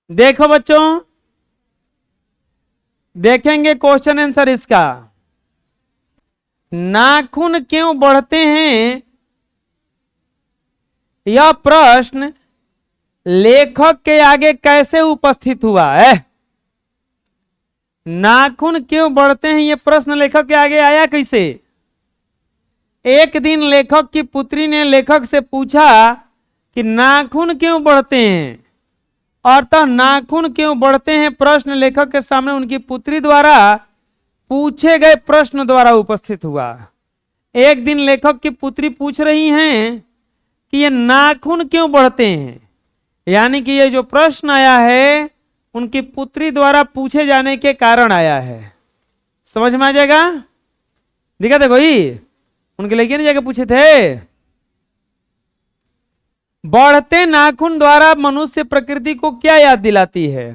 देखो बच्चों, देखेंगे क्वेश्चन आंसर इसका। नाखून क्यों बढ़ते हैं, यह प्रश्न लेखक के आगे कैसे उपस्थित हुआ है? नाखून क्यों बढ़ते हैं यह प्रश्न लेखक के आगे आया कैसे? एक दिन लेखक की पुत्री ने लेखक से पूछा कि नाखून क्यों बढ़ते हैं, अतः नाखून क्यों बढ़ते हैं प्रश्न लेखक के सामने उनकी पुत्री द्वारा पूछे गए प्रश्न द्वारा उपस्थित हुआ। एक दिन लेखक की पुत्री पूछ रही हैं कि ये नाखून क्यों बढ़ते हैं, यानी कि ये जो प्रश्न आया है उनकी पुत्री द्वारा पूछे जाने के कारण आया है। समझ में आ जाएगा? दिखा थे कोई उनके लड़के ने जाके पूछे थे। बढ़ते नाखून द्वारा मनुष्य प्रकृति को क्या याद दिलाती है?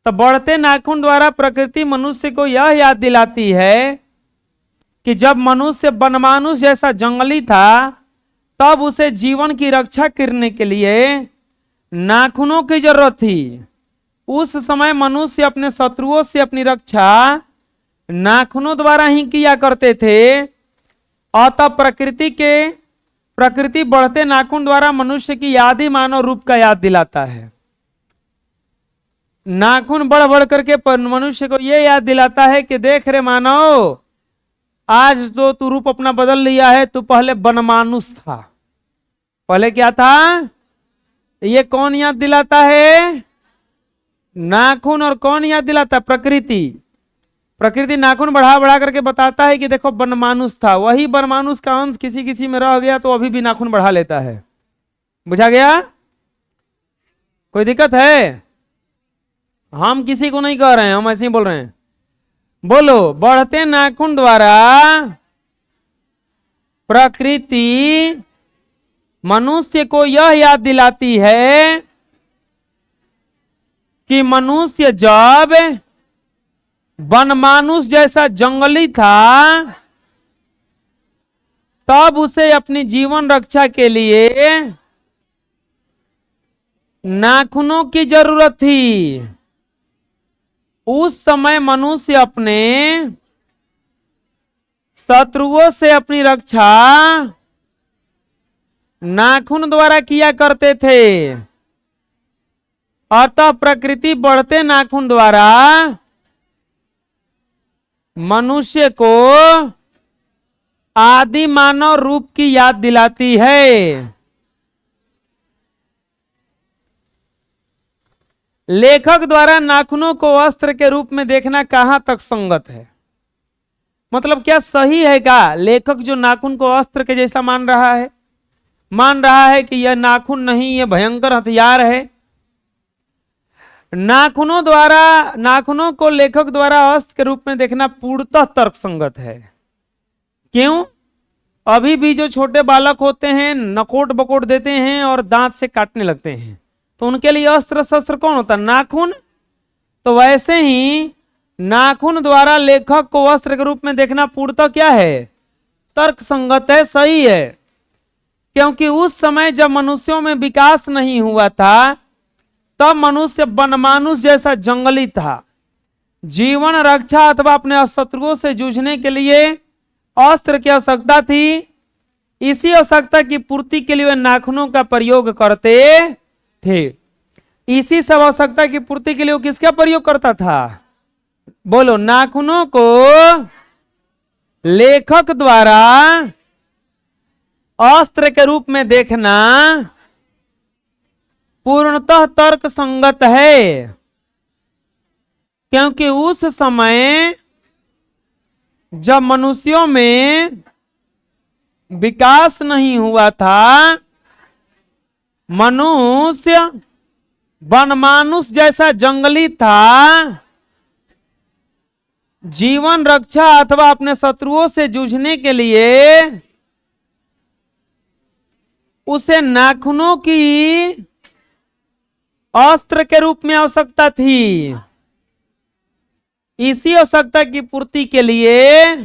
तो बढ़ते नाखून द्वारा प्रकृति मनुष्य को यह याद दिलाती है कि जब मनुष्य वनमानुष जैसा जंगली था तब उसे जीवन की रक्षा करने के लिए नाखूनों की जरूरत थी। उस समय मनुष्य अपने शत्रुओं से अपनी रक्षा नाखूनों द्वारा ही किया करते थे। अतः प्रकृति बढ़ते नाखून द्वारा मनुष्य की याद ही मानव रूप का याद दिलाता है। नाखून बढ़ बढ़ करके मनुष्य को यह याद दिलाता है कि देख रे मानव, आज तो तू रूप अपना बदल लिया है, तू पहले वनमानुष था। पहले क्या था? ये कौन याद दिलाता है? नाखून। और कौन याद दिलाता है? प्रकृति। प्रकृति नाखून बढ़ा बढ़ा करके बताता है कि देखो वनमानुष था, वही वनमानुष का अंश किसी किसी में रह गया तो अभी भी नाखून बढ़ा लेता है। बुझा गया? कोई दिक्कत है? हम किसी को नहीं कह रहे हैं, हम ऐसे ही बोल रहे हैं। बोलो, बढ़ते नाखून द्वारा प्रकृति मनुष्य को यह याद दिलाती है कि मनुष्य जब वनमानुष जैसा जंगली था तब उसे अपनी जीवन रक्षा के लिए नाखूनों की जरूरत थी। उस समय मनुष्य अपने शत्रुओं से अपनी रक्षा नाखून द्वारा किया करते थे। अतः प्रकृति बढ़ते नाखून द्वारा मनुष्य को आदि मानव रूप की याद दिलाती है। लेखक द्वारा नाखूनों को अस्त्र के रूप में देखना कहां तक संगत है? मतलब क्या सही है क्या? लेखक जो नाखून को अस्त्र के जैसा मान रहा है कि यह नाखून नहीं, यह भयंकर हथियार है। नाखूनों को लेखक द्वारा अस्त्र के रूप में देखना पूर्णतः तर्कसंगत है। क्यों? अभी भी जो छोटे बालक होते हैं नकोट बकोट देते हैं और दांत से काटने लगते हैं, तो उनके लिए अस्त्र शस्त्र कौन होता है? नाखून। तो वैसे ही नाखून द्वारा लेखक को अस्त्र के रूप में देखना पूर्णतः क्या है? तर्कसंगत है, सही है। क्योंकि उस समय जब मनुष्यों में विकास नहीं हुआ था तब मनुष्य वनमानुष जैसा जंगली था। जीवन रक्षा अथवा अपने शत्रुओं से जूझने के लिए अस्त्र की आवश्यकता थी। इसी आवश्यकता की पूर्ति के लिए वे नाखूनों का प्रयोग करते थे। इसी सब आवश्यकता की पूर्ति के लिए वो किसका प्रयोग करता था? बोलो, नाखूनों को लेखक द्वारा अस्त्र के रूप में देखना पूर्णतः तर्क संगत है। क्योंकि उस समय जब मनुष्यों में विकास नहीं हुआ था, मनुष्य वनमानुष जैसा जंगली था। जीवन रक्षा अथवा अपने शत्रुओं से जूझने के लिए उसे नाखूनों की अस्त्र के रूप में आवश्यकता थी। इसी आवश्यकता की पूर्ति के लिए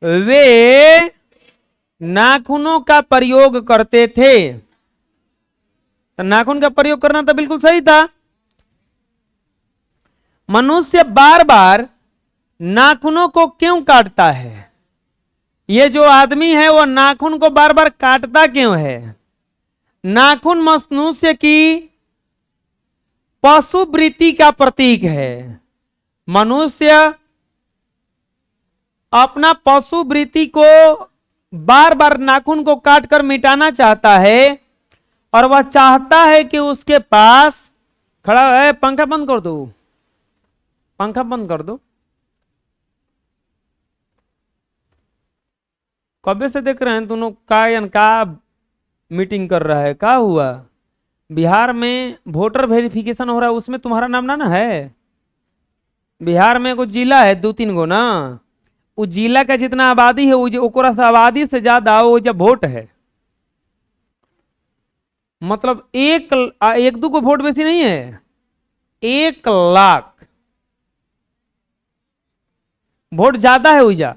वे नाखूनों का प्रयोग करते थे। तो नाखून का प्रयोग करना तो बिल्कुल सही था। मनुष्य बार बार नाखूनों को क्यों काटता है? ये जो आदमी है वो नाखून को बार बार काटता क्यों है? नाखून मनुष्य की पशु वृत्ति का प्रतीक है। मनुष्य अपना पशु वृत्ति को बार बार नाखून को काटकर मिटाना चाहता है और वह चाहता है कि उसके पास खड़ा है। पंखा बंद कर दो, पंखा बंद कर दो। कब से देख रहे हैं दोनों का मीटिंग कर रहा है? क्या हुआ? बिहार में वोटर वेरिफिकेशन हो रहा है, उसमें तुम्हारा नाम ना है। बिहार में कुछ जिला है 2-3 गो ना, उस जिला का जितना आबादी है ओकरा से आबादी से ज्यादा वो जब वोट है, मतलब 1-2 को वोट बेसी नहीं है, 1 लाख वोट ज्यादा है उजा।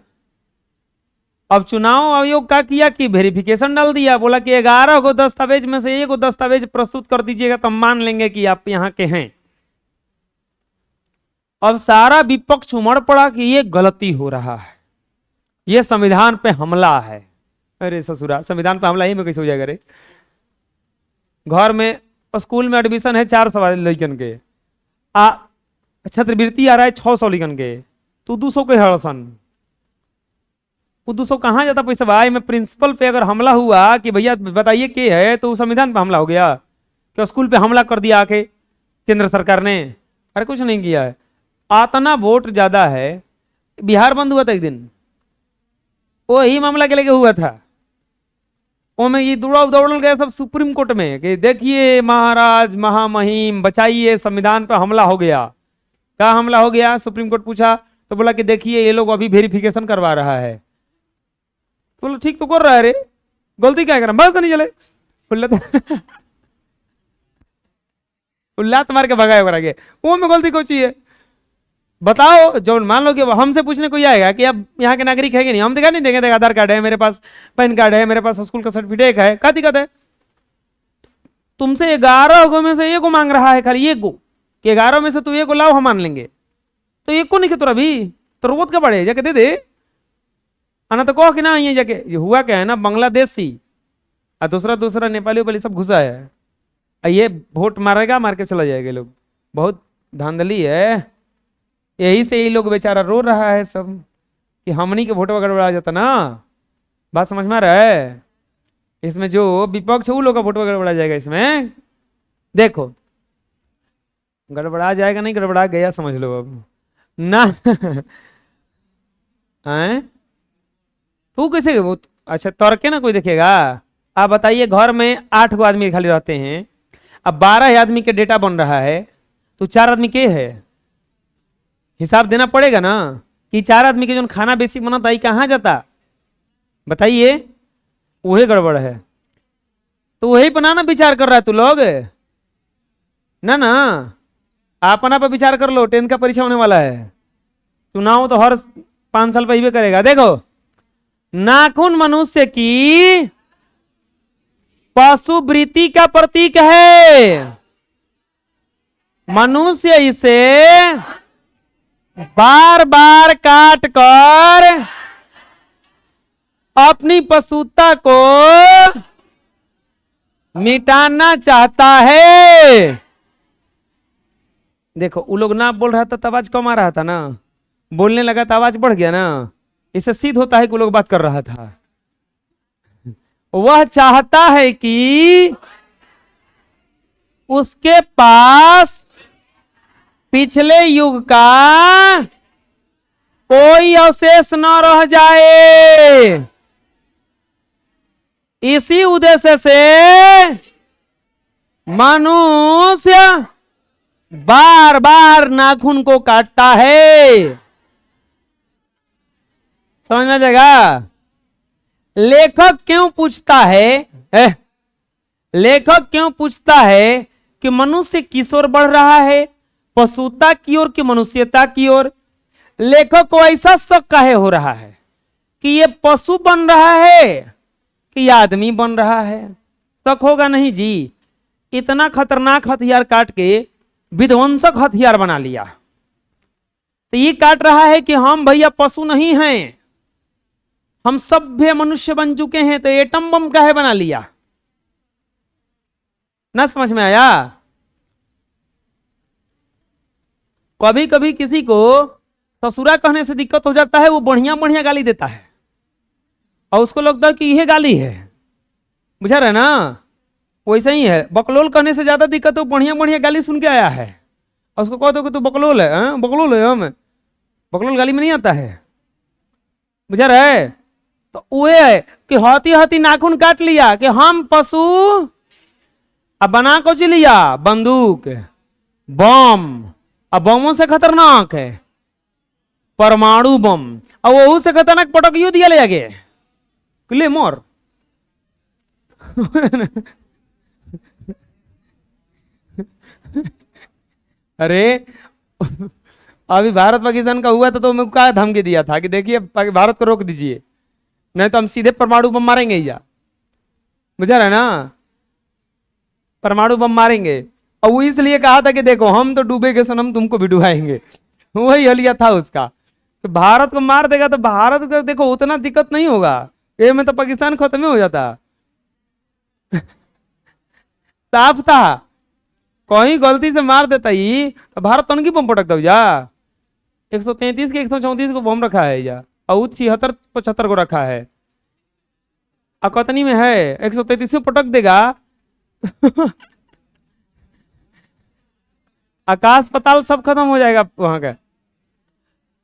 अब चुनाव आयोग का किया कि वेरिफिकेशन डाल दिया, बोला कि 11 गो दस्तावेज में से 1 गो दस्तावेज प्रस्तुत कर दीजिएगा तो हम मान लेंगे कि आप यहां के हैं। अब सारा विपक्ष उमड़ पड़ा कि ये गलती हो रहा है, ये संविधान पे हमला है। अरे ससुरा, संविधान पे हमला ही में कैसे हो जाएगा रे? घर में स्कूल में एडमिशन है 400 लड़कन के, छात्रवृत्ति आ रहा है 600 लड़कन के, तो 200 के हड़सन, वो 200 कहाँ जाता पैसा भाई? में प्रिंसिपल पे अगर हमला हुआ कि भैया बताइए क्या है, तो संविधान पे हमला हो गया क्या? स्कूल पे हमला कर दिया आके केंद्र सरकार ने? अरे कुछ नहीं किया है। आतना वोट ज्यादा है। बिहार बंद हुआ था एक दिन, वो ही मामला के लेके हुआ था। वो में ये दौड़ गए सब सुप्रीम कोर्ट में कि देखिए महाराज महामहिम बचाइए, संविधान पे हमला हो गया। क्या हमला हो गया? सुप्रीम कोर्ट पूछा तो बोला कि देखिए ये लोग अभी वेरिफिकेशन करवा रहा है। बोलो ठीक तो कर रहा है रे, गलती क्या कर बस तो नहीं चले। उल्लात मार के भगाए वगैरह के, वो में गलती कौन है बताओ? जो मान लो कि हमसे पूछने कोई आएगा कि अब यहाँ के नागरिक है कि नहीं, हम दिखा नहीं देंगे, आधार कार्ड है मेरे पास, पैन कार्ड है मेरे पास, स्कूल का सर्टिफिकेट है, क्या दिक्कत है? तुमसे 11 गो में से 1 गो मांग रहा है, खाली 1 गो, कि 11 में से तू 1 गो लाओ हम मान लेंगे। तो 1 को नहीं कि तो अभी तो रोबोत का पड़े जाके दे दे, आना तो कहो कि ना ये जाके। ये हुआ क्या है ना, बांग्लादेशी और दूसरा नेपाली वाली सब घुसा है, ये वोट मारेगा, मार के चला जाएगा। लोग बहुत धांधली है, यही से ये लोग बेचारा रो रहा है सब कि हमनी के वोट गड़बड़ा जाता ना। बात समझ में आ रहा है? इसमें जो विपक्ष है वो लोग का वोट गड़बड़ा जाएगा। इसमें देखो गड़बड़ा जाएगा, नहीं गड़बड़ा गया समझ लो अब ना। तू कैसे वो? अच्छा तर्के ना कोई देखेगा। आप बताइए घर में 8 गो आदमी खाली रहते हैं, अब 12 आदमी के डेटा बन रहा है, तो 4 आदमी के है, हिसाब देना पड़ेगा ना कि 4 आदमी के जो खाना बेसी बनता है कहाँ जाता? बताइए, वही गड़बड़ है। तो वही बनाना विचार कर रहा है तू लोग ना अपना पर विचार कर लो। 10th का परीक्षा होने वाला है, चुनाव तो हर 5 साल पर ही करेगा। देखो नाखून मनुष्य की पशु वृत्ति का प्रतीक है। मनुष्य इसे बार बार काट कर अपनी पशुता को मिटाना चाहता है। देखो वो लोग ना बोल रहा था तो आवाज कम आ रहा था ना, बोलने लगा तो आवाज बढ़ गया ना। इससे सिद्ध होता है कि वो लोग बात कर रहा था। वह चाहता है कि उसके पास पिछले युग का कोई अवशेष न रह जाए। इसी उद्देश्य से मनुष्य बार बार नाखून को काटता है। समझ में आ जाएगा? लेखक क्यों पूछता है लेखक क्यों पूछता है कि मनुष्य किस ओर बढ़ रहा है, पशुता की ओर कि मनुष्यता की ओर? लेखक को ऐसा शक काहे हो रहा है कि ये पशु बन रहा है कि आदमी बन रहा है? शक होगा नहीं जी, इतना खतरनाक हथियार काट के विध्वंसक हथियार बना लिया। तो ये काट रहा है कि हम भैया पशु नहीं हैं, हम सभ्य मनुष्य बन चुके हैं। तो एटम बम काहे बना लिया? ना समझ में आया? कभी कभी किसी को ससुरा कहने से दिक्कत हो जाता है, वो बढ़िया बढ़िया गाली देता है और उसको लगता है कि यह गाली है, बुझा रहे ना? वैसा ही है, बकलोल कहने से ज्यादा दिक्कत है, वो बढ़िया बढ़िया गाली सुन के आया है और उसको कह दो कि तू बकलोल है, बकलोल है, हम बकलोल गाली में नहीं आता है, बुझा रहे? तो वो है कि हाथी हाथी नाखून काट लिया कि हम पशु, अब बना को लिया बंदूक बम, अब बमों से खतरनाक है परमाणु बम, और वो से खतरनाक पटकियो दिया ले आगे ले मोर। अरे अभी भारत पाकिस्तान का हुआ था तो मैं क्या धमकी दिया था कि देखिए भारत को रोक दीजिए, नहीं तो हम सीधे परमाणु बम मारेंगे ही जा, बुझा रहा ना? परमाणु बम मारेंगे। और वो इसलिए कहा था कि देखो हम तो डूबे के सनम तुमको भी डुबाएंगे। वही हलिया था उसका कि भारत को मार देगा तो भारत को देखो उतना दिक्कत नहीं होगा, ये में तो पाकिस्तान खत्म ही हो जाता। साफ था, कहीं गलती से मार देता ही तो भारत तनकी बम पटक दो जा। 133 के 134 को बम रखा है या, और 76 75 को रखा है, और कतनी में है 133 को पटक देगा। आकाश पाताल सब खत्म हो जाएगा वहां का।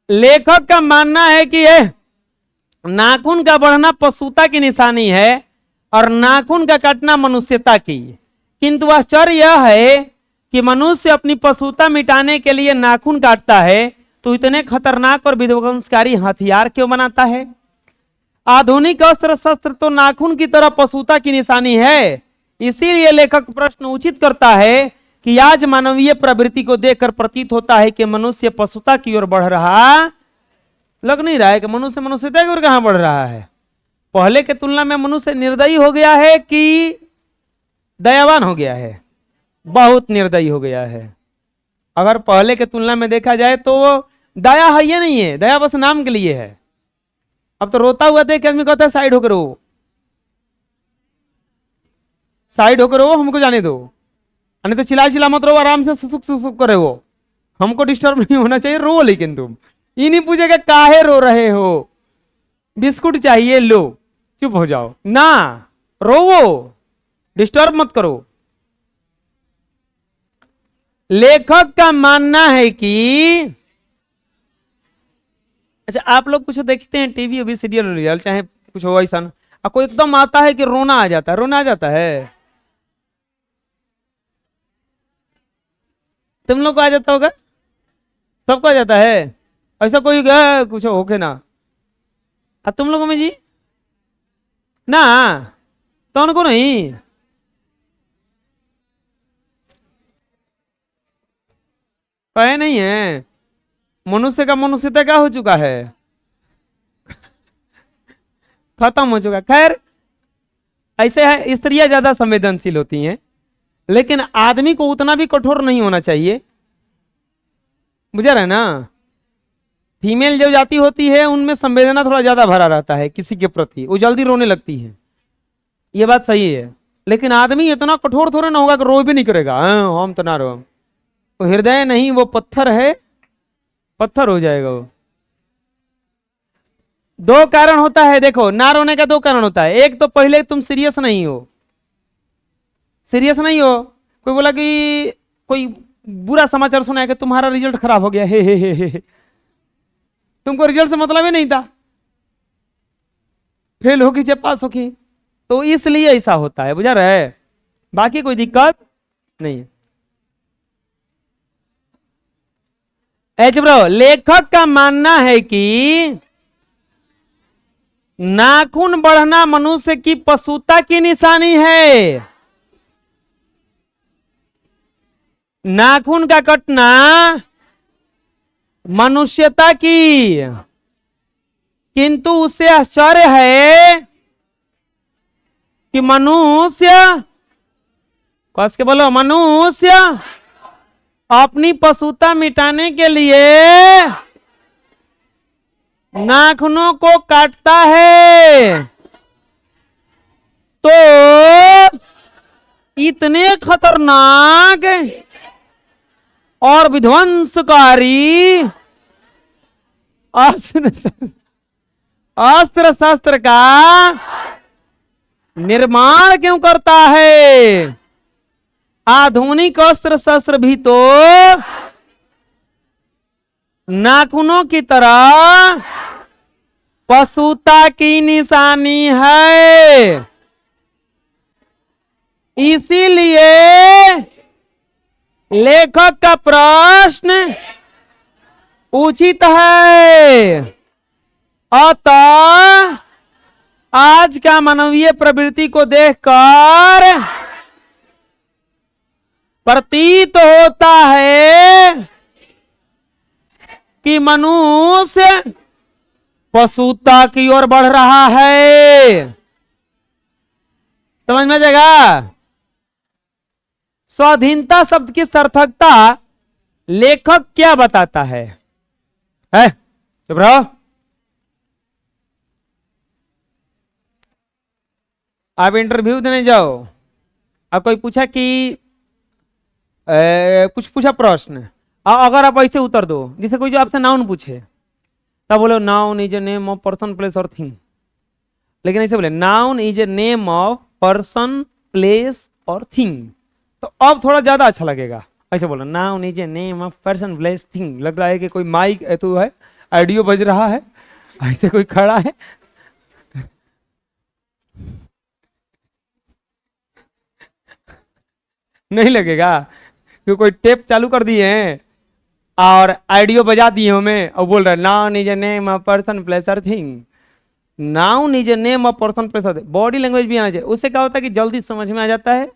लेखक का मानना है कि यह नाखून का बढ़ना पशुता की निशानी है और नाखून का काटना मनुष्यता की, किंतु आश्चर्य यह है कि मनुष्य अपनी पशुता मिटाने के लिए नाखून काटता है तो इतने खतरनाक और विध्वंसकारी हथियार क्यों बनाता है? आधुनिक अस्त्र शस्त्र तो नाखून की तरह पशुता की निशानी है। इसीलिए लेखक प्रश्न उचित करता है कि आज मानवीय प्रवृत्ति को देखकर प्रतीत होता है कि मनुष्य पशुता की ओर बढ़ रहा, लग नहीं रहा है कि मनुष्य मनुष्यता की ओर कहां बढ़ रहा है? पहले के तुलना में मनुष्य निर्दयी हो गया है कि दयावान हो गया है? बहुत निर्दयी हो गया है। अगर पहले के तुलना में देखा जाए तो दया है, ये नहीं है, दया बस नाम के लिए है। अब तो रोता हुआ देख के आदमी कहता है साइड होकर रो, साइड होकर रो, हमको जाने दो, नहीं तो चिल्ला चिल्ला मत रो, आराम से सुसुक सुसुक करे वो, हमको डिस्टर्ब नहीं होना चाहिए, रो। लेकिन तुम ये नहीं पूछेगा काहे रो रहे हो, बिस्कुट चाहिए लो, चुप हो जाओ ना, रोवो, डिस्टर्ब मत करो। लेखक का मानना है कि अच्छा आप लोग कुछ देखते हैं टीवी अभी सीरियल विरियल चाहे कुछ हो ऐसा, कोई एकदम आता है कि रोना आ जाता है, रोना आ जाता है, तुम लोग को आ जाता होगा, सबको आ जाता है, ऐसा कोई गया कुछ होके ना? तुम लोगों में जी ना, तो उनको नहीं कहे नहीं है, मनुष्य का मनुष्यता क्या हो चुका है, खत्म हो चुका। खैर ऐसे है, स्त्रियां ज्यादा संवेदनशील होती हैं, लेकिन आदमी को उतना भी कठोर नहीं होना चाहिए, बुझा रहे ना? फीमेल जो जाति होती है उनमें संवेदना थोड़ा ज्यादा भरा रहता है किसी के प्रति, वो जल्दी रोने लगती है, ये बात सही है। लेकिन आदमी इतना कठोर थोड़ा ना होगा कि रो भी नहीं करेगा, हम तो ना रो, वो हृदय नहीं वो पत्थर है, पत्थर हो जाएगा वो। दो कारण होता है, देखो ना रोने का दो कारण होता है। एक तो पहले तुम सीरियस नहीं हो, सीरियस नहीं हो, कोई बोला कि कोई बुरा समाचार सुना है कि तुम्हारा रिजल्ट खराब हो गया, हे। तुमको रिजल्ट से मतलब ही नहीं था, फेल होगी चाहे पास होगी, तो इसलिए ऐसा होता है, बुझा रहे? बाकी कोई दिक्कत नहीं है। ब्रो लेखक का मानना है कि नाखून बढ़ना मनुष्य की पशुता की निशानी है, नाखून का कटना मनुष्यता की, किंतु उससे आश्चर्य है कि मनुष्य कस के बोलो, मनुष्य अपनी पशुता मिटाने के लिए नाखूनों को काटता है। तो इतने खतरनाक और विध्वंसकारी अस्त्र शस्त्र का निर्माण क्यों करता है? आधुनिक अस्त्र शस्त्र भी तो नाखूनों की तरह पशुता की निशानी है। इसीलिए लेखक का प्रश्न उचित है। अतः आज का मानवीय प्रवृत्ति को देखकर प्रतीत होता है कि मनुष्य पशुता की ओर बढ़ रहा है। समझ में आ जाएगा? स्वाधीनता शब्द की सार्थकता लेखक क्या बताता है? चुप रहो। आप इंटरव्यू देने जाओ, आप कोई पूछा कि कुछ पूछा प्रश्न, अगर आप ऐसे उत्तर दो जैसे कोई जो आपसे नाउन पूछे, तब बोलो noun is a name of person place और थिंग। लेकिन ऐसे बोले noun is a name of person place और थिंग, तो अब थोड़ा ज्यादा अच्छा लगेगा। ऐसे बोलो noun is a name of person place thing, लग रहा है कि कोई माइक तो है, ऑडियो बज रहा है, ऐसे कोई खड़ा है। नहीं लगेगा कि कोई टेप चालू कर दिए हैं और ऑडियो बजा दिए हमें और बोल रहे noun is a name of person place और thing. Noun is a name of person place और थिंग, बॉडी लैंग्वेज भी आना चाहिए। उससे क्या होता है कि जल्दी समझ में आ जाता है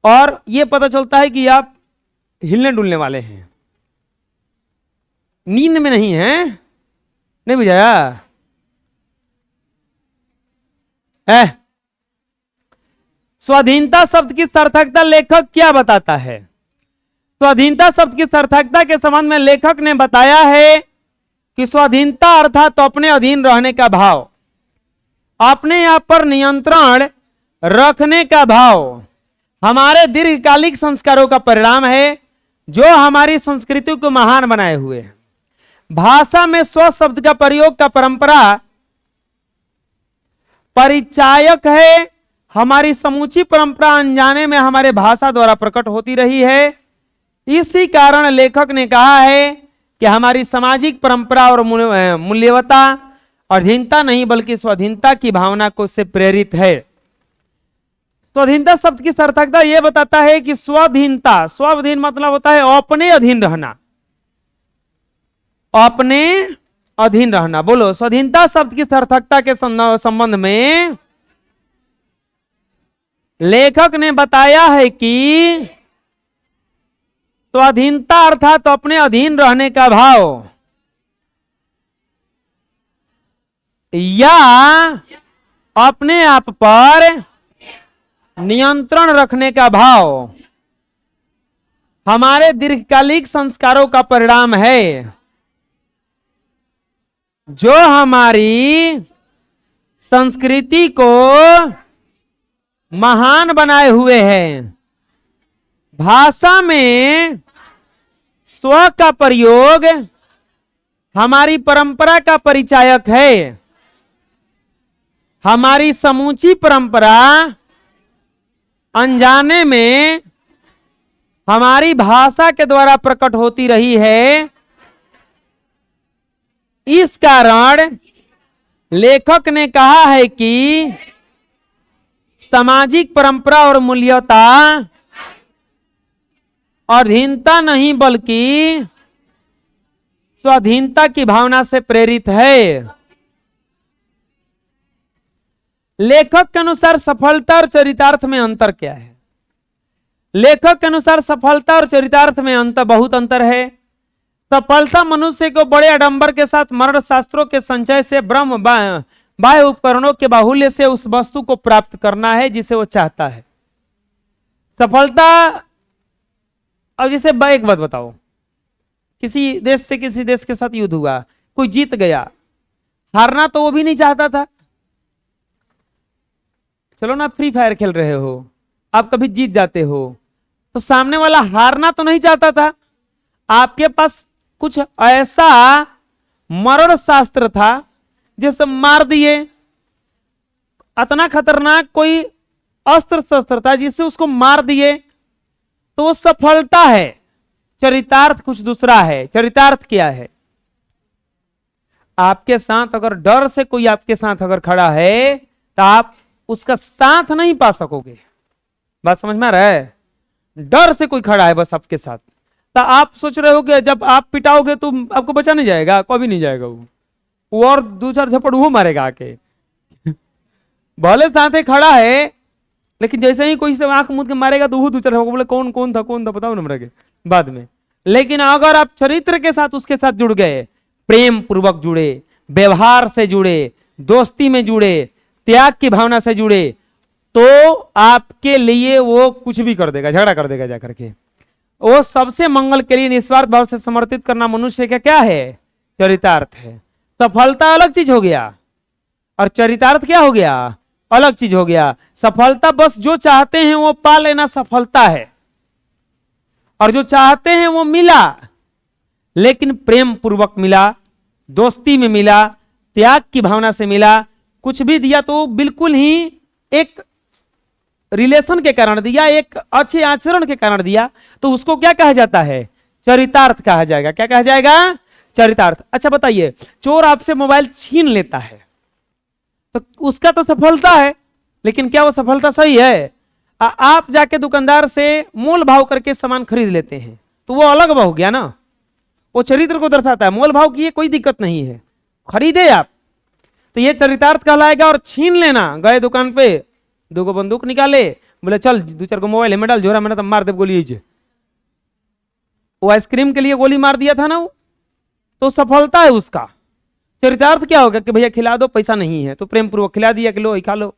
और ये पता चलता है कि आप हिलने डुलने वाले हैं, नींद में नहीं है। नहीं बुझाया है? स्वाधीनता शब्द की सार्थकता लेखक क्या बताता है? स्वाधीनता शब्द की सार्थकता के संबंध में लेखक ने बताया है कि स्वाधीनता अर्थात तो अपने अधीन रहने का भाव, अपने आप पर नियंत्रण रखने का भाव हमारे दीर्घकालिक संस्कारों का परिणाम है जो हमारी संस्कृति को महान बनाए हुए हैं। भाषा में स्व शब्द का प्रयोग का परंपरा परिचायक है। हमारी समूची परंपरा अनजाने में हमारे भाषा द्वारा प्रकट होती रही है। इसी कारण लेखक ने कहा है कि हमारी सामाजिक परंपरा और मूल्यवता अधीनता नहीं बल्कि स्वाधीनता की भावना को से प्रेरित है। स्वाधीनता शब्द की सार्थकता यह बताता है कि स्वाधीनता, स्वाधीन मतलब होता है अपने अधीन रहना, अपने अधीन रहना। बोलो, स्वाधीनता शब्द की सार्थकता के संबंध में लेखक ने बताया है कि स्वाधीनता अर्थात तो अपने अधीन रहने का भाव या अपने आप पर नियंत्रण रखने का भाव हमारे दीर्घकालिक संस्कारों का परिणाम है जो हमारी संस्कृति को महान बनाए हुए हैं। भाषा में स्व का प्रयोग हमारी परंपरा का परिचायक है। हमारी समूची परंपरा अनजाने में हमारी भाषा के द्वारा प्रकट होती रही है। इस कारण लेखक ने कहा है कि सामाजिक परंपरा और मूल्यता अधीनता नहीं बल्कि स्वाधीनता की भावना से प्रेरित है। लेखक के अनुसार सफलता और चरितार्थ में अंतर क्या है? लेखक के अनुसार सफलता और चरितार्थ में अंतर, बहुत अंतर है। सफलता मनुष्य को बड़े आडंबर के साथ मरण शास्त्रों के संचय से ब्रह्म बाह्य उपकरणों के बाहुल्य से उस वस्तु को प्राप्त करना है जिसे वो चाहता है। सफलता, अब जैसे एक बात बताओ, किसी देश से किसी देश के साथ युद्ध हुआ, कोई जीत गया, हारना तो वो भी नहीं चाहता था। चलो ना, फ्री फायर खेल रहे हो, आप कभी जीत जाते हो, तो सामने वाला हारना तो नहीं चाहता था। आपके पास कुछ ऐसा मरण शास्त्र था जिसे मार दिए, इतना खतरनाक कोई अस्त्र शस्त्र था जिससे उसको मार दिए, तो वो सफलता है। चरितार्थ कुछ दूसरा है। चरितार्थ क्या है? आपके साथ अगर डर से कोई आपके साथ अगर खड़ा है तो आप उसका साथ नहीं पा सकोगे। बात समझ में आ रहा है? डर से कोई खड़ा है बस आपके साथ, तो आप सोच रहे हो कि जब आप पिटाओगे तो आपको बचा नहीं जाएगा, कभी नहीं जाएगा वो और दो चार झपड़ वो मारेगा आके। भले साथ ही खड़ा है, लेकिन जैसे ही कोई से आंख मूंद के मारेगा तो वो दो चार बोले कौन कौन था बताओ ना मेरे बाद में। लेकिन अगर आप चरित्र के साथ उसके साथ जुड़ गए, प्रेम पूर्वक जुड़े, व्यवहार से जुड़े, दोस्ती में जुड़े, त्याग की भावना से जुड़े, तो आपके लिए वो कुछ भी कर देगा, झगड़ा कर देगा जाकर के। वो सबसे मंगल के लिए निस्वार्थ भाव से समर्पित करना मनुष्य का क्या है? चरितार्थ है। सफलता अलग चीज हो गया और चरितार्थ क्या हो गया? अलग चीज हो गया। सफलता बस जो चाहते हैं वो पा लेना सफलता है, और जो चाहते हैं वो मिला, लेकिन प्रेम पूर्वक मिला, दोस्ती में मिला, त्याग की भावना से मिला। कुछ भी दिया तो बिल्कुल ही एक रिलेशन के कारण दिया, एक अच्छे आचरण के कारण दिया, तो उसको क्या कहा जाता है? चरितार्थ कहा जाएगा। क्या कहा जाएगा? चरितार्थ। अच्छा बताइए, चोर आपसे मोबाइल छीन लेता है तो उसका तो सफलता है, लेकिन क्या वो सफलता सही है? आप जाके दुकानदार से मोल भाव करके सामान खरीद लेते हैं तो वो अलग हो गया ना, वो चरित्र को दर्शाता है। मोल भाव की ये कोई दिक्कत नहीं है, खरीदे आप, तो ये चरितार्थ कहलाएगा। और छीन लेना, गए दुकान पे, दो गो बंदूक निकाले, बोले चल दो चार को मोबाइल है में डाल, जोरा मैंने तो मार दे गोली। वो आइसक्रीम के लिए गोली मार दिया था ना, वो तो सफलता है उसका। चरितार्थ क्या होगा कि भैया खिला दो, पैसा नहीं है तो प्रेम पूर्वक खिला दिया कि लो खा लो,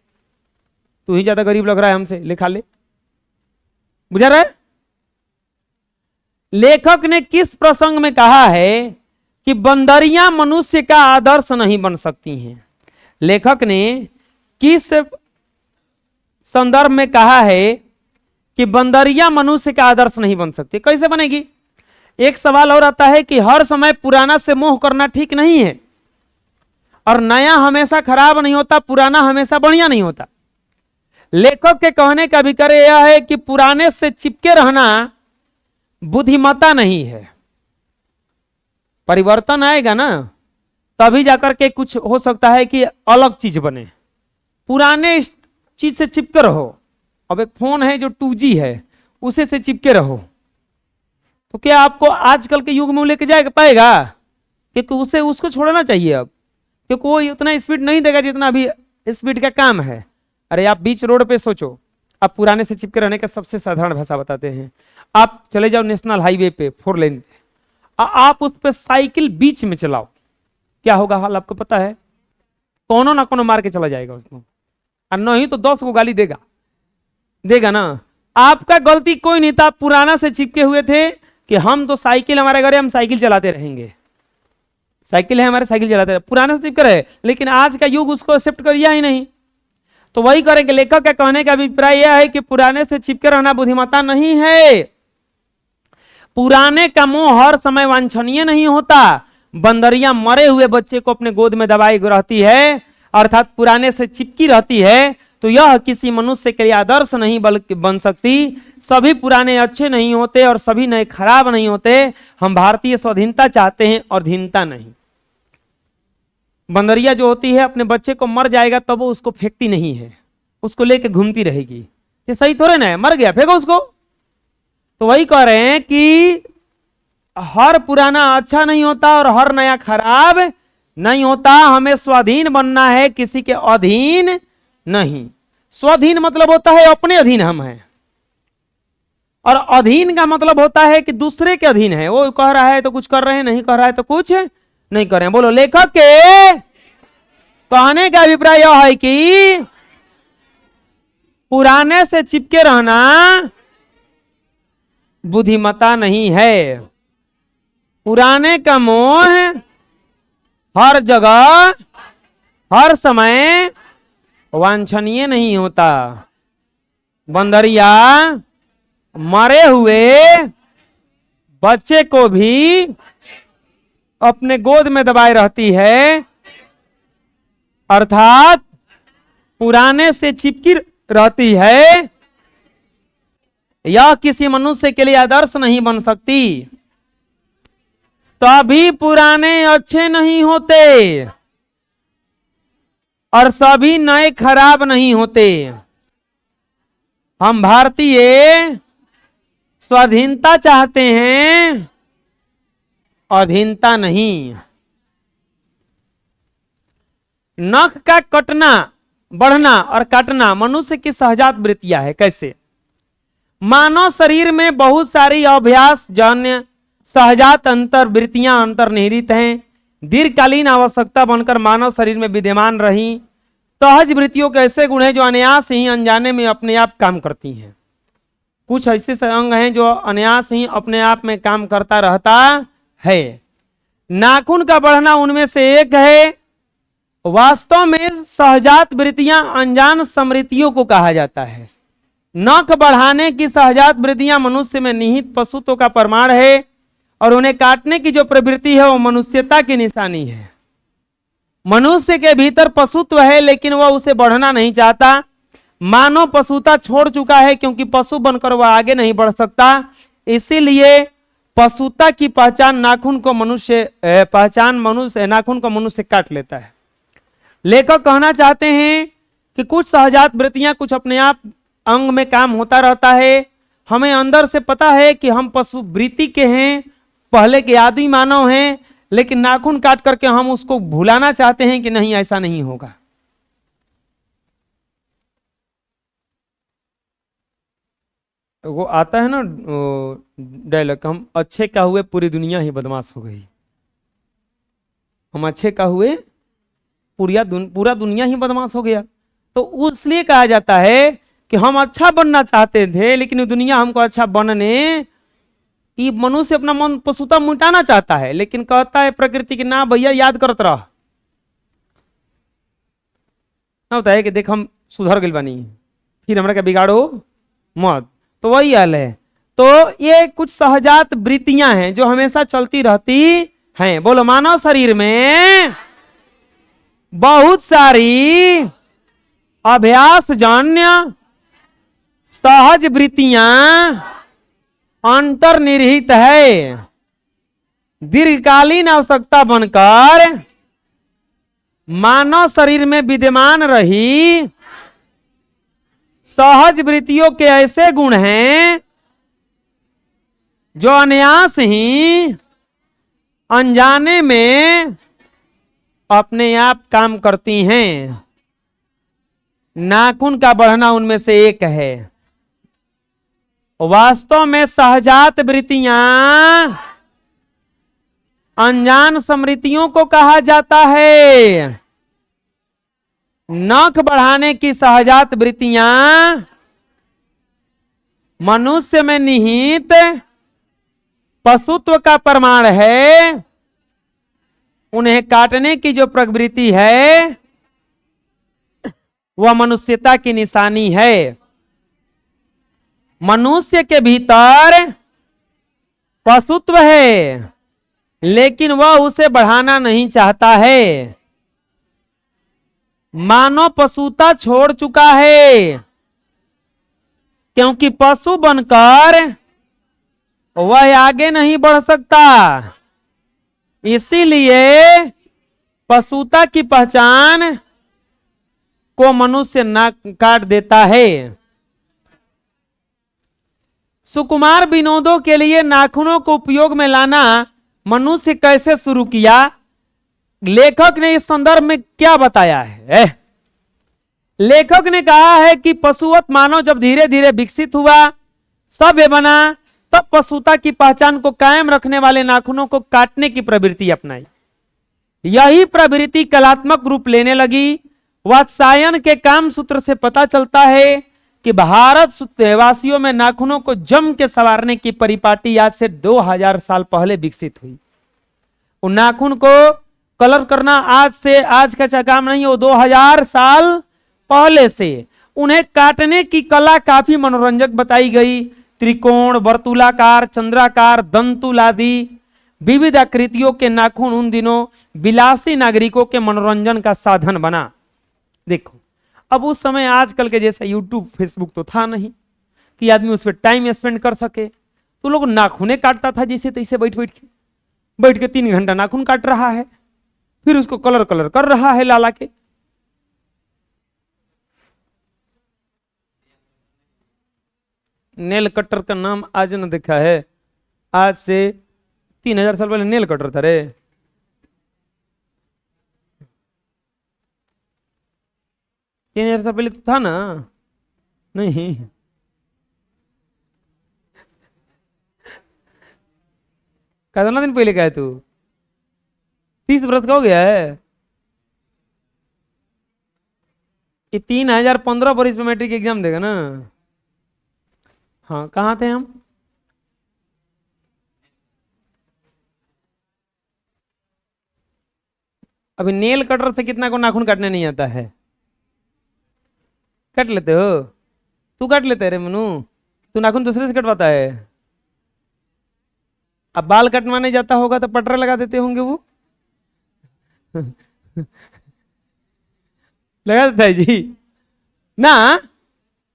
तू ही ज्यादा गरीब लग रहा है हमसे, ले खा ले। बुझा रहा है? लेखक ने किस प्रसंग में कहा है कि बंदरियां मनुष्य का आदर्श नहीं बन सकती हैं? लेखक ने किस संदर्भ में कहा है कि बंदरियां मनुष्य का आदर्श नहीं बन सकती? कैसे बनेगी? एक सवाल और आता है कि हर समय पुराना से मोह करना ठीक नहीं है, और नया हमेशा खराब नहीं होता, पुराना हमेशा बढ़िया नहीं होता। लेखक के कहने का अभिप्राय यह है कि पुराने से चिपके रहना बुद्धिमत्ता नहीं है। परिवर्तन आएगा ना तभी जाकर के कुछ हो सकता है कि अलग चीज बने। पुराने चीज से चिपके रहो। अब एक फोन है जो 2G है, उसे से चिपके रहो, तो क्या आपको आजकल के युग में लेके जाएगा पाएगा? क्योंकि उसे उसको छोड़ना चाहिए अब, क्योंकि वो उतना स्पीड नहीं देगा जितना अभी स्पीड का काम है। अरे आप बीच रोड पे सोचो, आप पुराने से चिपके रहने का सबसे साधारण भाषा बताते हैं। आप चले जाओ नेशनल हाईवे पे 4 लेन पे, आप उस पे साइकिल बीच में चलाओ, क्या होगा हाल आपको पता है? कोनो ना कोनो मार के चला जाएगा उसको, और नहीं तो 10 को गाली देगा ना। आपका गलती कोई नहीं था, पुराना से चिपके हुए थे कि हम तो साइकिल हमारे घर है, हम साइकिल चलाते रहेंगे, साइकिल है हमारे, साइकिल चलाते रहे, पुराने से चिपके रहे। लेकिन आज का युग उसको एक्सेप्ट किया ही नहीं, तो वही करेंगे। लेखक का कहने का अभिप्राय यह है कि पुराने से चिपके रहना बुद्धिमत्ता नहीं है। पुराने का मोह हर समय वांछनीय नहीं होता। बंदरियां मरे हुए बच्चे को अपने गोद में दबाई रहती है, अर्थात पुराने से चिपकी रहती है, तो यह किसी मनुष्य के लिए आदर्श नहीं बल्कि बन सकती। सभी पुराने अच्छे नहीं होते और सभी नए खराब नहीं होते। हम भारतीय स्वाधीनता चाहते हैं और धीनता नहीं। बंदरिया जो होती है अपने बच्चे को मर जाएगा तब वो उसको फेंकती नहीं है, उसको लेके घूमती रहेगी। ये सही थोड़े ना है, मर गया फेंको उसको। तो वही कह रहे हैं कि हर पुराना अच्छा नहीं होता और हर नया खराब नहीं होता। हमें स्वाधीन बनना है, किसी के अधीन नहीं। स्वाधीन मतलब होता है अपने अधीन हम हैं, और अधीन का मतलब होता है कि दूसरे के अधीन है। वो कह रहा है तो कुछ कर रहे हैं, नहीं कह रहा है तो कुछ नहीं कर रहे हैं। बोलो, लेखक के कहने का अभिप्राय यह है कि पुराने से चिपके रहना बुद्धिमता नहीं है। पुराने का मोह हर जगह हर समय वांछनीय नहीं होता। बंदरिया मरे हुए बच्चे को भी अपने गोद में दबाए रहती है, अर्थात पुराने से चिपकी रहती है। यह किसी मनुष्य के लिए आदर्श नहीं बन सकती। सभी पुराने अच्छे नहीं होते और सभी नए खराब नहीं होते। हम भारतीय स्वाधीनता चाहते हैं, अधीनता नहीं। नख का कटना, बढ़ना और काटना मनुष्य की सहजात वृत्तियां है। कैसे? मानव शरीर में बहुत सारी अभ्यास जन्य सहजात अंतर वृत्तियां अंतर्निहित हैं। दीर्घकालीन आवश्यकता बनकर मानव शरीर में विद्यमान रही सहज वृत्तियों के ऐसे गुण हैं जो अनायास ही अनजाने में अपने आप काम करती हैं। कुछ ऐसे अंग हैं जो अनायास ही अपने आप में काम करता रहता है। नाखून का बढ़ना उनमें से एक है। वास्तव में सहजात वृत्तियां अनजान स्मृतियों को कहा जाता है। नख बढ़ाने की सहजात वृत्तियां मनुष्य में निहित पशुत्व का प्रमाण है और उन्हें काटने की जो प्रवृत्ति है वो मनुष्यता की निशानी है। मनुष्य के भीतर पशुत्व है लेकिन वह उसे बढ़ना नहीं चाहता। मानव पशुता छोड़ चुका है क्योंकि पशु बनकर वह आगे नहीं बढ़ सकता। इसीलिए पशुता की पहचान नाखून को मनुष्य काट लेता है। लेखक कहना चाहते हैं कि कुछ सहजात वृत्तियां कुछ अपने आप अंग में काम होता रहता है। हमें अंदर से पता है कि हम पशु वृत्ति के हैं, पहले के आदि मानव हैं, लेकिन नाखून काट करके हम उसको भुलाना चाहते हैं कि नहीं, ऐसा नहीं होगा। वो आता है ना डायलॉग, हम अच्छे का हुए पूरी दुनिया ही बदमाश हो गई। हम अच्छे का हुए पूरा दुनिया ही बदमाश हो गया। तो इसलिए कहा जाता है कि हम अच्छा बनना चाहते थे लेकिन दुनिया हमको अच्छा बनने, ये मनुष्य अपना मन पशुता मिटाना चाहता है लेकिन कहता है प्रकृति की ना भैया याद करत रह। ना होता है कि देख हम सुधर गए बानी, फिर हमरा के बिगाड़ो मत। तो वही हाल है। तो ये कुछ सहजात वृत्तियां हैं जो हमेशा चलती रहती हैं। बोलो, मानव शरीर में बहुत सारी अभ्यास जन्य सहज वृत्तियां अंतर्निहित है। दीर्घकालीन आवश्यकता बनकर मानव शरीर में विद्यमान रही सहज वृत्तियों के ऐसे गुण हैं जो अनायास ही अनजाने में अपने आप काम करती हैं। नाखून का बढ़ना उनमें से एक है। वास्तव में सहजात वृत्तियां अनजान स्मृतियों को कहा जाता है। नख बढ़ाने की सहजात वृत्तियां मनुष्य में निहित पशुत्व का प्रमाण है। उन्हें काटने की जो प्रवृत्ति है वह मनुष्यता की निशानी है। मनुष्य के भीतर पशुत्व है लेकिन वह उसे बढ़ाना नहीं चाहता है। मानव पशुता छोड़ चुका है क्योंकि पशु बनकर वह आगे नहीं बढ़ सकता। इसीलिए पशुता की पहचान को मनुष्य नाक काट देता है। सुकुमार विनोदों के लिए नाखूनों को उपयोग में लाना मनुष्य कैसे शुरू किया, लेखक ने इस संदर्भ में क्या बताया है? लेखक ने कहा है कि पशुवत मानव जब धीरे धीरे विकसित हुआ, सभ्य बना, तब पशुता की पहचान को कायम रखने वाले नाखूनों को काटने की प्रवृत्ति अपनाई। यही प्रवृत्ति कलात्मक रूप लेने लगी। वात्सायन के काम सूत्र से पता चलता है कि भारत वासियों में नाखूनों को जम के संवारने की परिपाटी आज से 2000 साल पहले विकसित हुई। वो नाखून को कलर करना आज का काम नहीं, वो 2000 साल पहले से उन्हें काटने की कला काफी मनोरंजक बताई गई। त्रिकोण, वर्तुलाकार, चंद्राकार, दंतुल आदि विविध आकृतियों के नाखून उन दिनों विलासी नागरिकों के मनोरंजन का साधन बना। देखो, अब उस समय आजकल के जैसा यूट्यूब फेसबुक तो था नहीं कि आदमी उस पर टाइम स्पेंड कर सके, तो लोग नाखूने काटता था जैसे तैसे बैठ के 3 घंटा नाखून काट रहा है, फिर उसको कलर कर रहा है लाला के। नेल कटर का नाम आज न देखा है, आज से 3000 साल पहले नेल कटर था रे। तीन हजार साल पहले तो था ना? नहीं, कितना दिन पहले का है तू? 30 वर्ष का हो गया है। ये 3015 पर इसमें मैट्रिक एग्जाम देगा ना? हाँ, कहाँ थे हम? अभी नेल कटर से कितना को नाखून काटने नहीं आता है? काट लेते हो? तू काट लेते है रे मनु? तू नाखून दूसरे से कटवाता है? अब बाल कटवाने जाता होगा तो पटरा लगा देते होंगे वो। लगा देता है जी ना?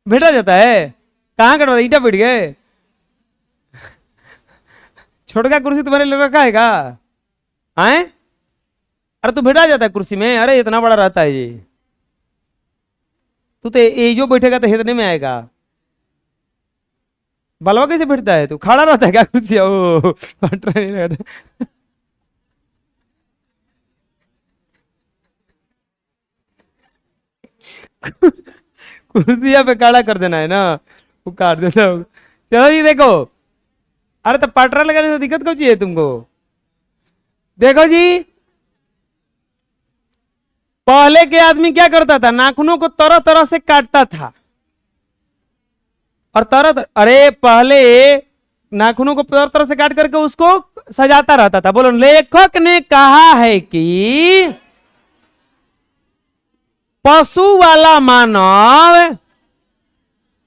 भेटा जाता है? कहाँ कटवाता? ईटा पिट गए? छोटका कुर्सी तुम्हारे लिए रखा है का? आए? अरे तू भेटा जाता है कुर्सी में? अरे इतना बड़ा रहता है ये। तू तो ये जो बैठेगा तो इतने में आएगा। बलवा कैसे बैठता है? तू खड़ा रहता है क्या कुर्सी? ओ पटरा नहीं लगता। कुर्सिया पे खड़ा कर देना है ना, वो काट देता हूँ। चलो जी देखो, अरे तो पटरा लगाने से दिक्कत कौन सी है तुमको? देखो जी, पहले के आदमी क्या करता था? नाखूनों को तरह तरह से काटता था और अरे पहले नाखूनों को तरह तरह से काट करके उसको सजाता रहता था। बोलो, लेखक ने कहा है कि पशु वाला मानव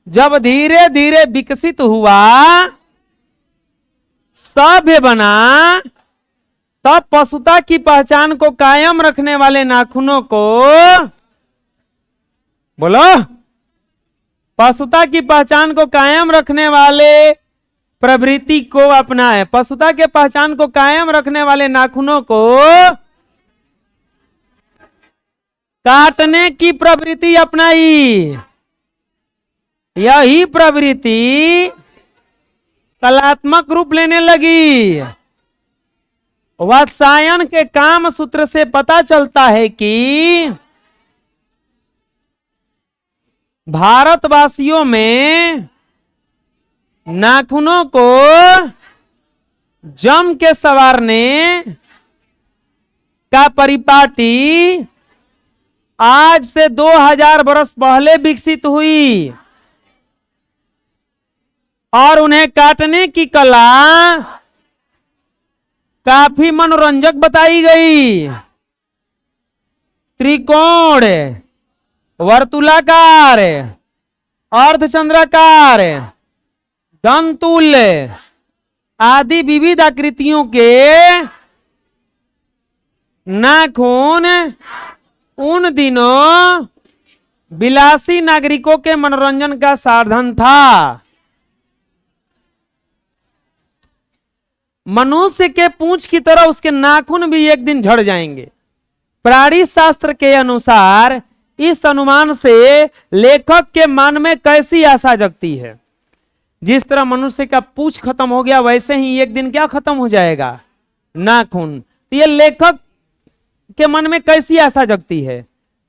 जब धीरे धीरे विकसित हुआ, सभ्य बना, तब पशुता की पहचान को कायम रखने वाले नाखूनों को, बोलो, पशुता की पहचान को कायम रखने वाले प्रवृत्ति को अपनाए। पशुता के पहचान को कायम रखने वाले नाखूनों को काटने की प्रवृत्ति अपनाई। यही प्रवृत्ति कलात्मक रूप लेने लगी। वात्सायन के काम सूत्र से पता चलता है कि भारतवासियों में नाखूनों को जम के संवारने का परिपाटी आज से 2000 वर्ष पहले विकसित हुई और उन्हें काटने की कला काफी मनोरंजक बताई गई। त्रिकोण, वर्तुलाकार, अर्धचंद्राकार, दंतुल आदि विविध आकृतियों के नाखून उन दिनों विलासी नागरिकों के मनोरंजन का साधन था। मनुष्य के पूंछ की तरह उसके नाखून भी एक दिन झड़ जाएंगे। प्राणी शास्त्र के अनुसार इस अनुमान से लेखक के मन में कैसी आशा जगती है? जिस तरह मनुष्य का पूंछ खत्म हो गया, वैसे ही एक दिन क्या खत्म हो जाएगा? नाखून। तो ये लेखक के मन में कैसी आशा जगती है?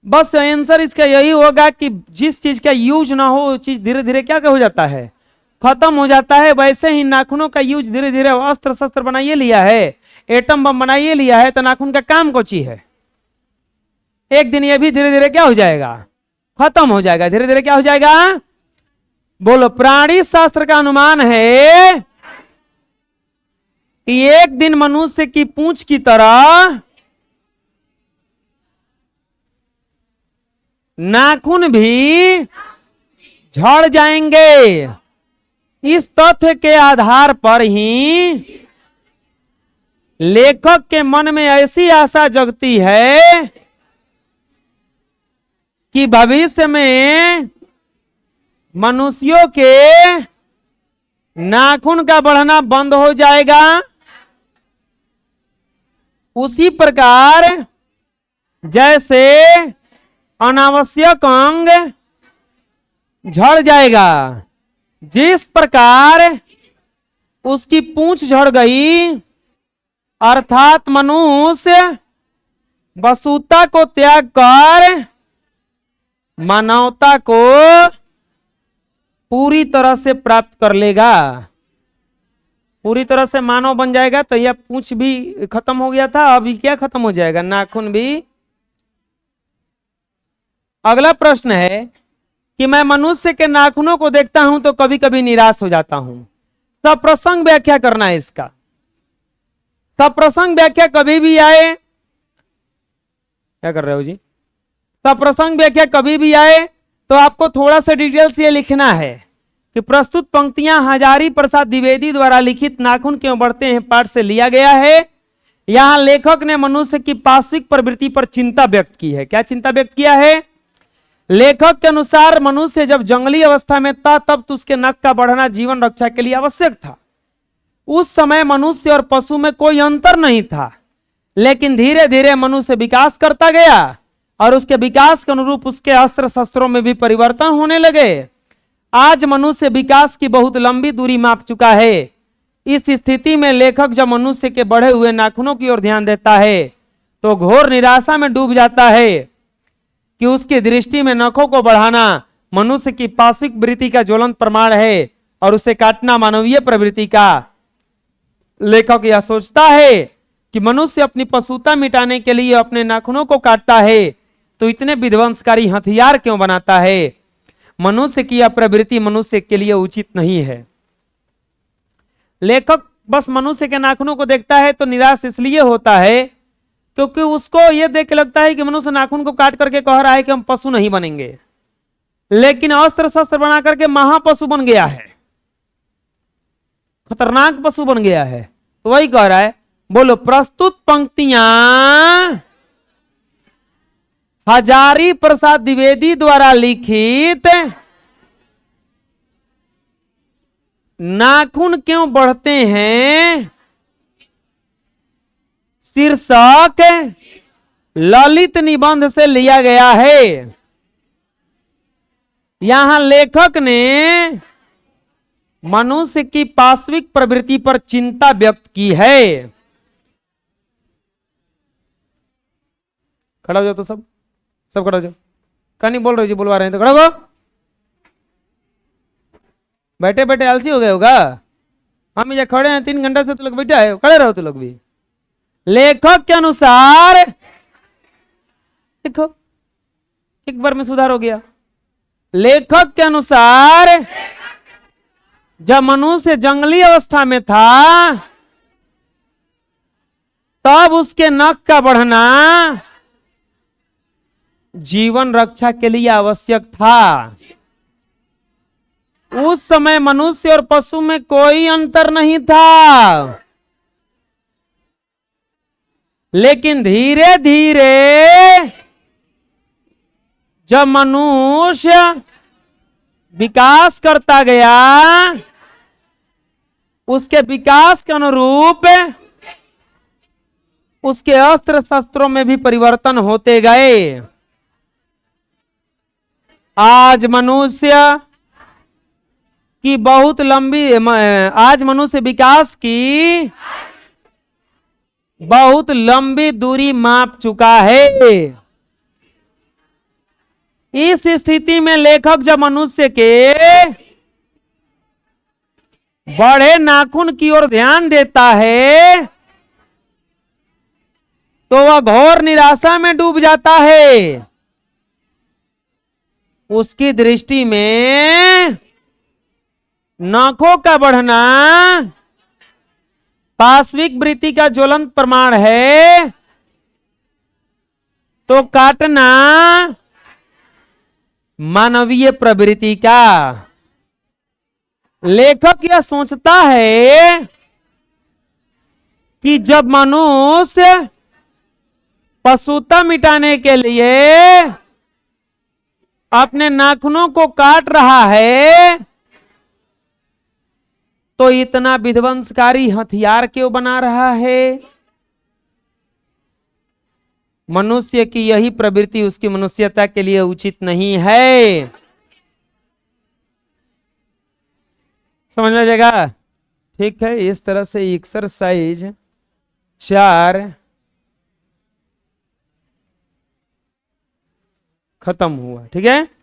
बस आंसर इसका यही होगा कि जिस चीज का यूज ना हो, वो चीज धीरे धीरे क्या हो जाता है? खत्म हो जाता है। वैसे ही नाखूनों का यूज धीरे धीरे अस्त्र शस्त्र बनाइए लिया है, एटम बम बनाइए लिया है, तो नाखून का काम कोची है? एक दिन ये भी धीरे धीरे क्या हो जाएगा? खत्म हो जाएगा। धीरे धीरे क्या हो जाएगा? बोलो, प्राणी शास्त्र का अनुमान है कि एक दिन मनुष्य की पूंछ की तरह नाखून भी झड़ जाएंगे। इस तथ्य के आधार पर ही लेखक के मन में ऐसी आशा जगती है कि भविष्य में मनुष्यों के नाखून का बढ़ना बंद हो जाएगा। उसी प्रकार जैसे अनावश्यक अंग झड़ जाएगा, जिस प्रकार उसकी पूंछ झड़ गई, अर्थात मनुष्य वसुता को त्याग कर मानवता को पूरी तरह से प्राप्त कर लेगा, पूरी तरह से मानव बन जाएगा। तो यह पूंछ भी खत्म हो गया था, अभी क्या खत्म हो जाएगा? नाखून भी। अगला प्रश्न है कि मैं मनुष्य के नाखूनों को देखता हूं तो कभी कभी निराश हो जाता हूं। सप्रसंग व्याख्या करना है इसका। सप्रसंग व्याख्या कभी भी आए, क्या कर रहे हो जी? सप्रसंग व्याख्या कभी भी आए तो आपको थोड़ा सा डिटेल से ये लिखना है कि प्रस्तुत पंक्तियां हजारी प्रसाद द्विवेदी द्वारा लिखित नाखून क्यों बढ़ते हैं पाठ से लिया गया है। यहां लेखक ने मनुष्य की पार्श्विक प्रवृत्ति पर चिंता व्यक्त की है। क्या चिंता व्यक्त किया है? लेखक के अनुसार मनुष्य जब जंगली अवस्था में था तब तो उसके नख का बढ़ना जीवन रक्षा के लिए आवश्यक था। उस समय मनुष्य और पशु में कोई अंतर नहीं था, लेकिन धीरे धीरे मनुष्य विकास करता गया और उसके विकास के अनुरूप उसके अस्त्र शस्त्रों में भी परिवर्तन होने लगे। आज मनुष्य विकास की बहुत लंबी दूरी माप चुका है। इस स्थिति में लेखक जब मनुष्य के बढ़े हुए नाखूनों की ओर ध्यान देता है तो घोर निराशा में डूब जाता है कि उसकी दृष्टि में नखों को बढ़ाना मनुष्य की पार्श्विक वृत्ति का ज्वलंत प्रमाण है और उसे काटना मानवीय प्रवृत्ति का। लेखक यह सोचता है कि मनुष्य अपनी पशुता मिटाने के लिए अपने नाखूनों को काटता है तो इतने विध्वंसकारी हथियार क्यों बनाता है? मनुष्य की यह प्रवृत्ति मनुष्य के लिए उचित नहीं है। लेखक बस मनुष्य के नाखूनों को देखता है तो निराश इसलिए होता है क्योंकि उसको यह देख के लगता है कि मनुष्य नाखून को काट करके कह रहा है कि हम पशु नहीं बनेंगे, लेकिन अस्त्र शस्त्र बना करके महापशु बन गया है, खतरनाक पशु बन गया है। तो वही कह रहा है। बोलो, प्रस्तुत पंक्तियां हजारी प्रसाद द्विवेदी द्वारा लिखित नाखून क्यों बढ़ते हैं शीर्षक ललित निबंध से लिया गया है। यहां लेखक ने मनुष्य की पार्श्विक प्रवृत्ति पर चिंता व्यक्त की है। खड़ा हो जाओ तो सब खड़ा हो जाओ। कहानी बोल रहे जी, बुलवा रहे हैं तो खड़ा हो। बैठे बैठे आलसी हो गए होगा। हम ये खड़े हैं 3 घंटे से, तो लोग बैठे है, खड़े रहो तो लोग भी। लेखक के अनुसार देखो एक बार में सुधार हो गया। लेखक के अनुसार जब मनुष्य जंगली अवस्था में था तब उसके नख का बढ़ना जीवन रक्षा के लिए आवश्यक था। उस समय मनुष्य और पशु में कोई अंतर नहीं था, लेकिन धीरे धीरे जब मनुष्य विकास करता गया उसके विकास के अनुरूप उसके अस्त्र शस्त्रों में भी परिवर्तन होते गए। आज मनुष्य विकास की बहुत लंबी दूरी माप चुका है। इस स्थिति में लेखक जब मनुष्य के बड़े नाखून की ओर ध्यान देता है तो वह घोर निराशा में डूब जाता है। उसकी दृष्टि में नाखों का बढ़ना पाश्विक वृत्ति का ज्वलंत प्रमाण है, तो काटना मानवीय प्रवृत्ति का। लेखक यह सोचता है कि जब मनुष्य पशुता मिटाने के लिए अपने नाखूनों को काट रहा है, तो इतना विध्वंसकारी हथियार क्यों बना रहा है? मनुष्य की यही प्रवृत्ति उसकी मनुष्यता के लिए उचित नहीं है। समझ में आ जाएगा? ठीक है, इस तरह से एक्सरसाइज 4 खत्म हुआ। ठीक है।